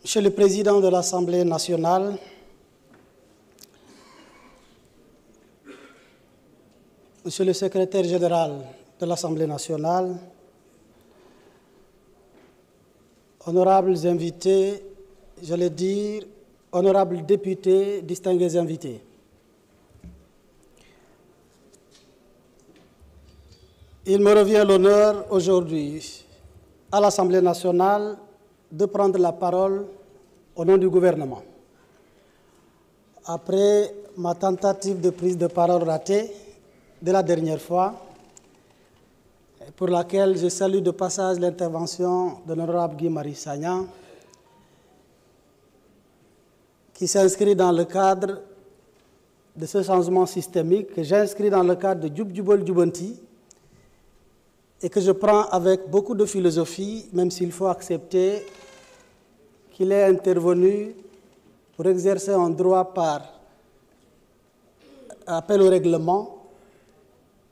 Monsieur le Président de l'Assemblée nationale, Monsieur le Secrétaire général de l'Assemblée nationale, honorables invités, j'allais dire honorables députés, distingués invités. Il me revient l'honneur aujourd'hui à l'Assemblée nationale de prendre la parole au nom du gouvernement. Après ma tentative de prise de parole ratée de la dernière fois, pour laquelle je salue de passage l'intervention de l'honorable Guy-Marie Sagna, qui s'inscrit dans le cadre de ce changement systémique que j'inscris dans le cadre de Djub Jubal Jubanti et que je prends avec beaucoup de philosophie, même s'il faut accepter qu'il est intervenu pour exercer un droit par appel au règlement,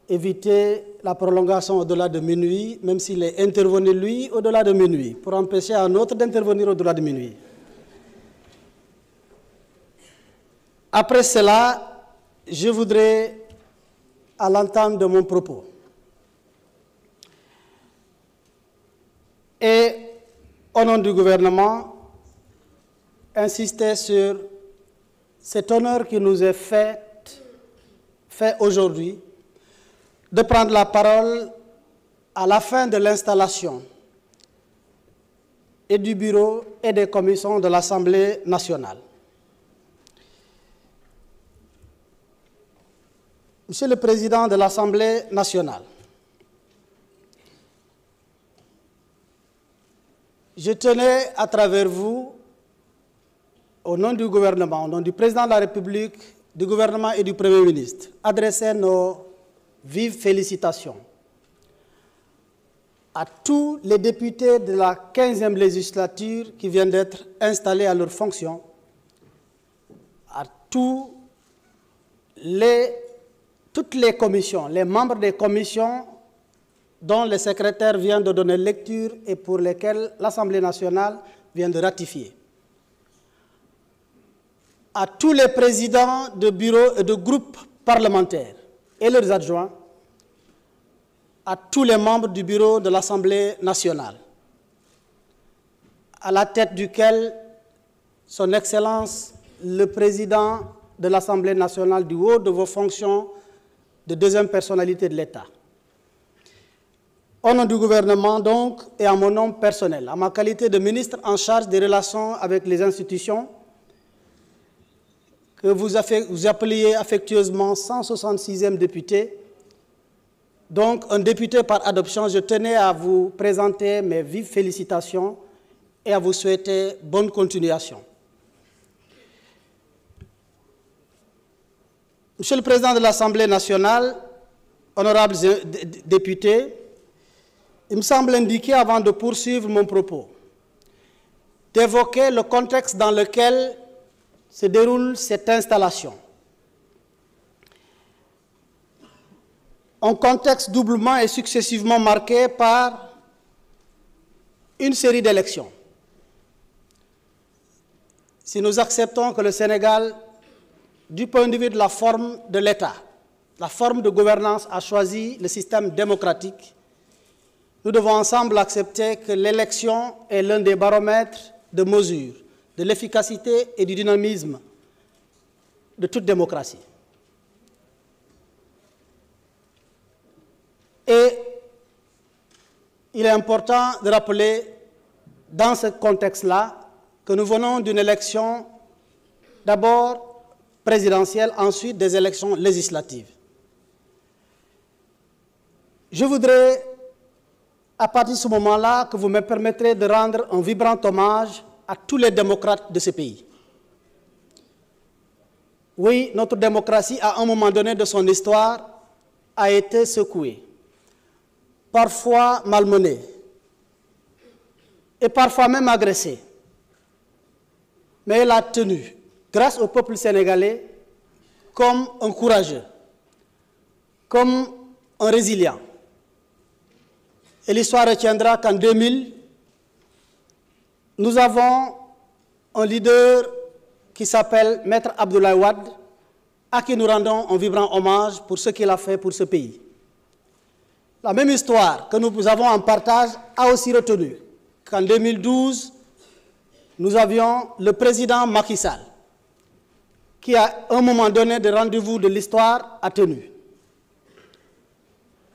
éviter la prolongation au-delà de minuit, même s'il est intervenu, lui, au-delà de minuit, pour empêcher un autre d'intervenir au-delà de minuit. Après cela, je voudrais, à l'entame de mon propos, et au nom du gouvernement, insister sur cet honneur qui nous est fait aujourd'hui de prendre la parole à la fin de l'installation et du bureau et des commissions de l'Assemblée nationale. Monsieur le Président de l'Assemblée nationale, je tenais à travers vous, au nom du gouvernement, au nom du Président de la République, du gouvernement et du Premier ministre, adresser nos vives félicitations à tous les députés de la 15e législature qui viennent d'être installés à leurs fonctions, à toutes les commissions, les membres des commissions dont le secrétaire vient de donner lecture et pour lesquels l'Assemblée nationale vient de ratifier, à tous les présidents de bureaux et de groupes parlementaires et leurs adjoints, à tous les membres du bureau de l'Assemblée nationale, à la tête duquel Son Excellence, le Président de l'Assemblée nationale du haut de vos fonctions de deuxième personnalité de l'État. Au nom du gouvernement, donc, et à mon nom personnel, à ma qualité de ministre en charge des relations avec les institutions, que vous appeliez affectueusement 166e député, donc un député par adoption, je tenais à vous présenter mes vives félicitations et à vous souhaiter bonne continuation. Monsieur le Président de l'Assemblée nationale, honorables députés, il me semble indiqué, avant de poursuivre mon propos, d'évoquer le contexte dans lequel se déroule cette installation. Un contexte doublement et successivement marqué par une série d'élections. Si nous acceptons que le Sénégal, du point de vue de la forme de l'État, la forme de gouvernance a choisi le système démocratique, nous devons ensemble accepter que l'élection est l'un des baromètres de mesure de l'efficacité et du dynamisme de toute démocratie. Et il est important de rappeler, dans ce contexte-là, que nous venons d'une élection d'abord présidentielle, ensuite des élections législatives. Je voudrais, à partir de ce moment-là, que vous me permettrez de rendre un vibrant hommage à tous les démocrates de ce pays. Oui, notre démocratie, à un moment donné de son histoire, a été secouée, parfois malmenée, et parfois même agressée. Mais elle a tenu, grâce au peuple sénégalais, comme un courageux, comme un résilient. Et l'histoire retiendra qu'en 2000, nous avons un leader qui s'appelle Maître Abdoulaye Wade, à qui nous rendons un vibrant hommage pour ce qu'il a fait pour ce pays. La même histoire que nous avons en partage a aussi retenu qu'en 2012, nous avions le président Macky Sall, qui à un moment donné de rendez-vous de l'histoire a tenu.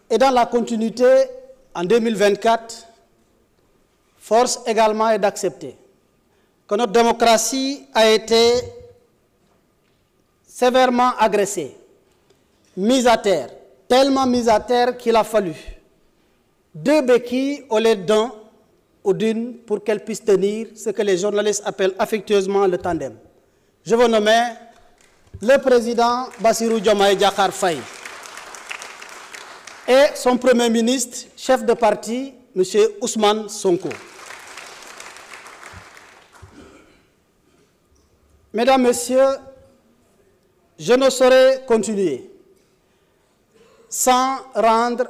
Et dans la continuité, en 2024, force également est d'accepter que notre démocratie a été sévèrement agressée, mise à terre, tellement mise à terre qu'il a fallu 2 béquilles au lieu d'un ou d'une pour qu'elle puisse tenir ce que les journalistes appellent affectueusement le tandem. Je vous nomme le président Bassirou Diomaye Diakhar Faye et son premier ministre, chef de parti, M. Ousmane Sonko. Mesdames, Messieurs, je ne saurais continuer sans rendre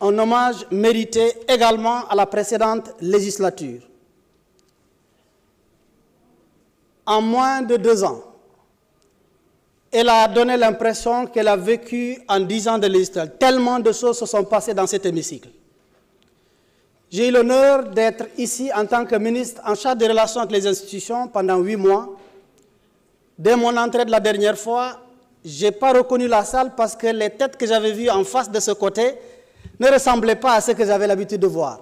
un hommage mérité également à la précédente législature. En moins de 2 ans, elle a donné l'impression qu'elle a vécu en 10 ans de législature. Tellement de choses se sont passées dans cet hémicycle. J'ai eu l'honneur d'être ici en tant que ministre en charge des relations avec les institutions pendant 8 mois. Dès mon entrée de la dernière fois, je n'ai pas reconnu la salle parce que les têtes que j'avais vues en face de ce côté ne ressemblaient pas à ce que j'avais l'habitude de voir.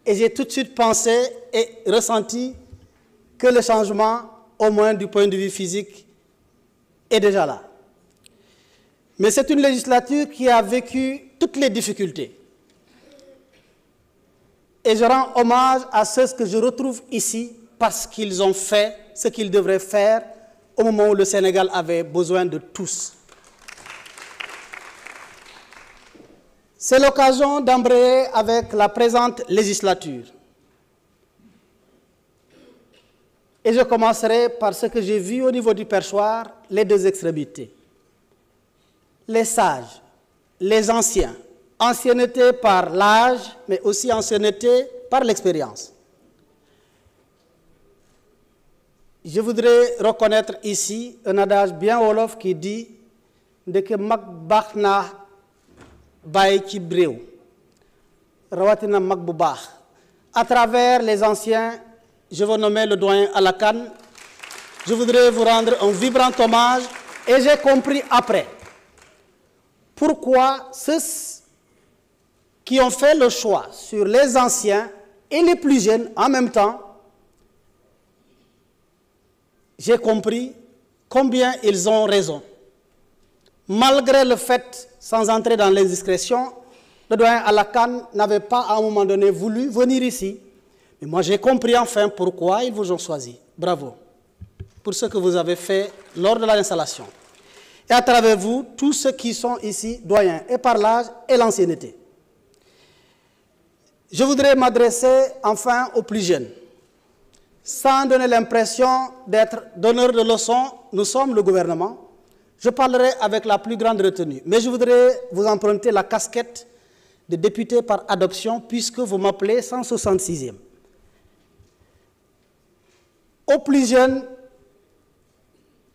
Et j'ai tout de suite pensé et ressenti que le changement, au moins du point de vue physique, est déjà là. Mais c'est une législature qui a vécu toutes les difficultés. Et je rends hommage à ceux que je retrouve ici parce qu'ils ont fait ce qu'ils devraient faire au moment où le Sénégal avait besoin de tous. C'est l'occasion d'embrayer avec la présente législature. Et je commencerai par ce que j'ai vu au niveau du perchoir, les 2 extrémités. Les sages, les anciens, ancienneté par l'âge, mais aussi ancienneté par l'expérience. Je voudrais reconnaître ici un adage bien wolof qui dit « Ndeke mag baax na bàyyi ci réew rawatina mag bu baax ». À travers les anciens, je veux nommer le doyen Alakan. Je voudrais vous rendre un vibrant hommage et j'ai compris après pourquoi ceux qui ont fait le choix sur les anciens et les plus jeunes en même temps, j'ai compris combien ils ont raison. Malgré le fait, sans entrer dans l'indiscrétion, le doyen Alakan n'avait pas à un moment donné voulu venir ici. Mais moi j'ai compris enfin pourquoi ils vous ont choisi. Bravo pour ce que vous avez fait lors de l'installation. Et à travers vous, tous ceux qui sont ici, doyens, et par l'âge et l'ancienneté. Je voudrais m'adresser enfin aux plus jeunes. Sans donner l'impression d'être donneur de leçons, nous sommes le gouvernement. Je parlerai avec la plus grande retenue. Mais je voudrais vous emprunter la casquette de député par adoption puisque vous m'appelez 166e. Aux plus jeunes,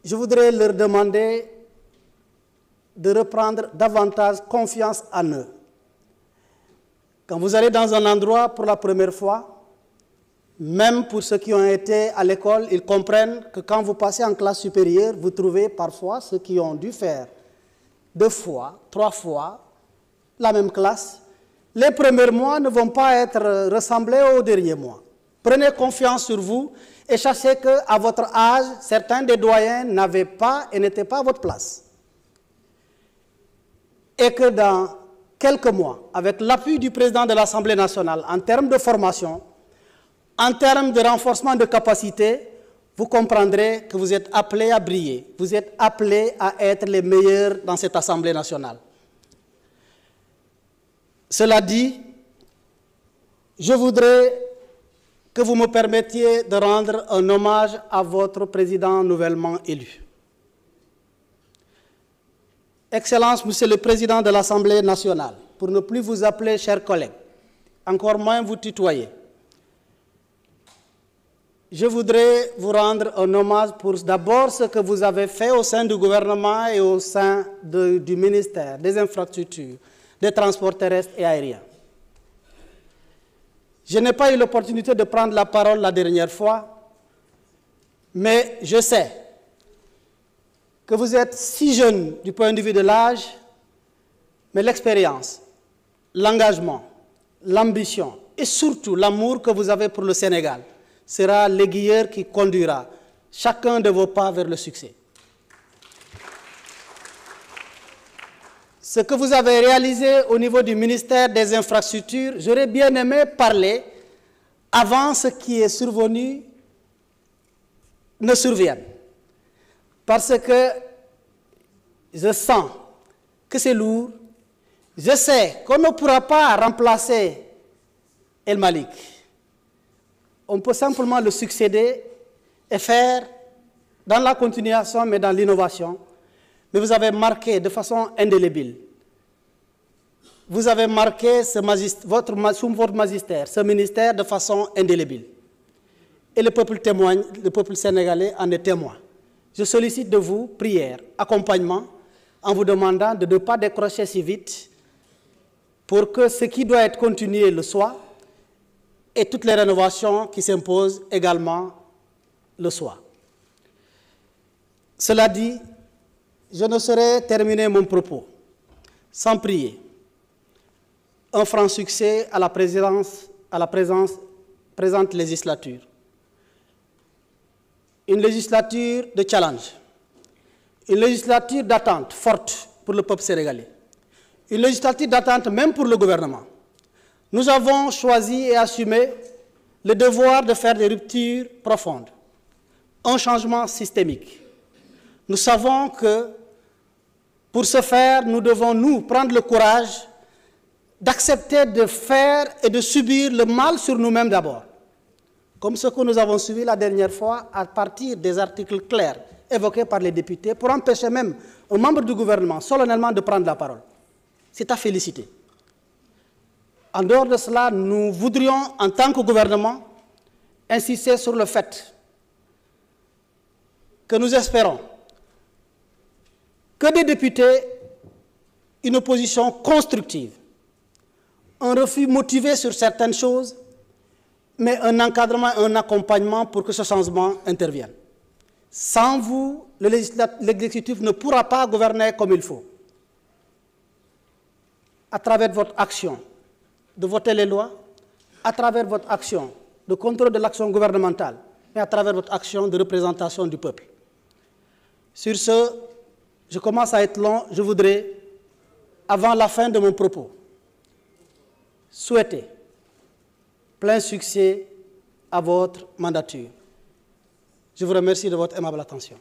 je voudrais leur demander de reprendre davantage confiance en eux. Quand vous allez dans un endroit pour la première fois, même pour ceux qui ont été à l'école, ils comprennent que quand vous passez en classe supérieure, vous trouvez parfois ceux qui ont dû faire 2 fois, 3 fois la même classe. Les premiers mois ne vont pas être ressemblés aux derniers mois. Prenez confiance sur vous et sachez qu'à votre âge, certains des doyens n'avaient pas et n'étaient pas à votre place. Et que dans quelques mois, avec l'appui du président de l'Assemblée nationale en termes de formation, en termes de renforcement de capacité, vous comprendrez que vous êtes appelés à briller. Vous êtes appelés à être les meilleurs dans cette Assemblée nationale. Cela dit, je voudrais que vous me permettiez de rendre un hommage à votre président nouvellement élu. Excellence, Monsieur le Président de l'Assemblée nationale, pour ne plus vous appeler chers collègues, encore moins vous tutoyer. je voudrais vous rendre un hommage pour d'abord ce que vous avez fait au sein du gouvernement et au sein du ministère des Infrastructures, des Transports terrestres et aériens. Je n'ai pas eu l'opportunité de prendre la parole la dernière fois, mais je sais que vous êtes si jeune du point de vue de l'âge, mais l'expérience, l'engagement, l'ambition et surtout l'amour que vous avez pour le Sénégal sera l'aiguilleur qui conduira chacun de vos pas vers le succès. Ce que vous avez réalisé au niveau du ministère des Infrastructures, j'aurais bien aimé parler avant ce qui est survenu ne survienne. Parce que je sens que c'est lourd. Je sais qu'on ne pourra pas remplacer El Malick. On peut simplement le succéder et faire dans la continuation, mais dans l'innovation. Mais vous avez marqué de façon indélébile. Vous avez marqué sous votre magistère, ce ministère de façon indélébile. Et le peuple témoigne, le peuple sénégalais en est témoin. Je sollicite de vous prière, accompagnement, en vous demandant de ne pas décrocher si vite pour que ce qui doit être continué le soit et toutes les rénovations qui s'imposent également le soient. Cela dit, je ne saurais terminer mon propos sans prier un franc succès à la présente législature. Une législature de challenge, une législature d'attente forte pour le peuple sénégalais, une législature d'attente même pour le gouvernement. Nous avons choisi et assumé le devoir de faire des ruptures profondes, un changement systémique. Nous savons que pour ce faire, nous devons nous prendre le courage d'accepter de faire et de subir le mal sur nous-mêmes d'abord, comme ce que nous avons subi la dernière fois à partir des articles clairs évoqués par les députés pour empêcher même un membre du gouvernement solennellement de prendre la parole. C'est à féliciter. En dehors de cela, nous voudrions, en tant que gouvernement, insister sur le fait que nous espérons que des députés, une opposition constructive, un refus motivé sur certaines choses, mais un encadrement, un accompagnement pour que ce changement intervienne. Sans vous, l'exécutif ne pourra pas gouverner comme il faut. À travers votre action de voter les lois, à travers votre action de contrôle de l'action gouvernementale, et à travers votre action de représentation du peuple. Sur ce, je commence à être long, je voudrais, avant la fin de mon propos, souhaiter plein succès à votre mandature. Je vous remercie de votre aimable attention.